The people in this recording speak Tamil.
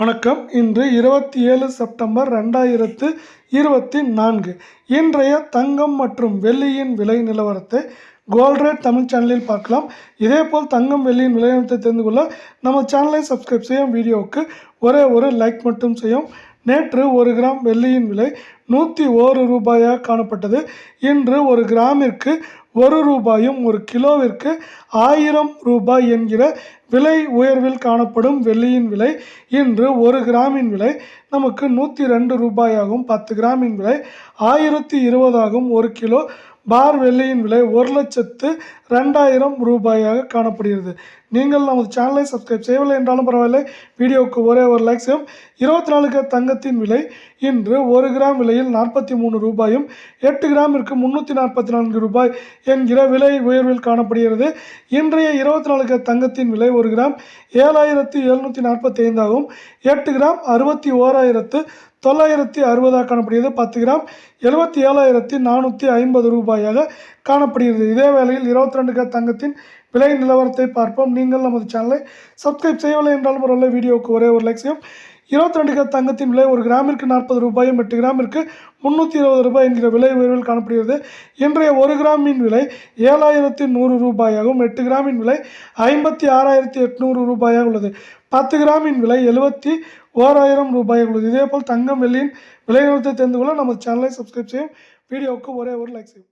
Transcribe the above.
வணக்கம். இன்று 27 செப்டம்பர் 2024. இன்றைய தங்கம் மற்றும் வெள்ளியின் விலை நிலவரத்தை கோல்ட் ரேட் தமிழ் சேனலில் பார்க்கலாம். இதேபோல் தங்கம் வெள்ளியின் விலை நிலவரத்தை தெரிந்து கொள்ள நம்ம சேனலை சப்ஸ்கிரைப் செய்யும். வீடியோவுக்கு ஒரே ஒரு லைக் மட்டும் செய்யும். நேற்று 1 கிராம் வெள்ளியின் விலை 101 ரூபாயாக காணப்பட்டது. இன்று 1 கிராமிற்கு 1 ரூபாயும் 1 கிலோவிற்கு 1000 ரூபாய் என்கிற விலை உயர்வில் காணப்படும் வெள்ளியின் விலை இன்று 1 கிராமின் விலை நமக்கு 102 ரூபாயாகும். 10 கிராமின் விலை 1020 ஆகும். 1 கிலோ பார் வெள்ளியின் விலை 1,02,000 ரூபாயாக காணப்படுகிறது. நீங்கள் நமது சேனலை சப்ஸ்கிரைப் செய்யவில்லை என்றாலும் பரவாயில்லை, வீடியோவுக்கு ஒரே ஒரு லைக் செய்யும். 24 கேரட் தங்கத்தின் விலை இன்று 1 கிராம் விலையில் 43 ரூபாயும் 8 கிராமிற்கு 344 ரூபாய் என்கிற விலை உயர்வில் காணப்படுகிறது. இன்றைய 24 கேரட் தங்கத்தின் விலை 1 கிராம் 7,745 ஆகும். 8 கிராம் 61,960 காணப்படுகிறது. 10 கிராம் 77,450 ரூபாயாக காணப்படுகிறது. இதே வேளையில் 22 கேரட் தங்கத்தின் விலை நிலவரத்தை பார்ப்போம். நீங்கள் நமது சேனலை சப்ஸ்கிரைப் செய்யவில்லை என்றாலும் ஒரு வீடியோவுக்கு ஒரே ஒரு லைக் செய்யும். 22 கேரட் தங்கத்தின் விலை 1 கிராமிற்கு 40 ரூபாயும் 8 கிராமிற்கு 320 ரூபாய் என்கிற விலை உயர்வில் காணப்படுகிறது. இன்றைய 1 கிராமின் விலை 7,100 ரூபாயாகவும் 8 கிராமின் விலை 56,800 ரூபாயாக உள்ளது. 10 கிராமின் விலை 71,000 ரூபாயாக உள்ளது. இதேபோல் தங்கம் வெள்ளியின் விலை நிலவரத்தை தெரிந்து கொள்ள நமது சேனலை சப்ஸ்கிரைப் செய்யும். வீடியோவுக்கு ஒரே ஒரு லைக் செய்யும்.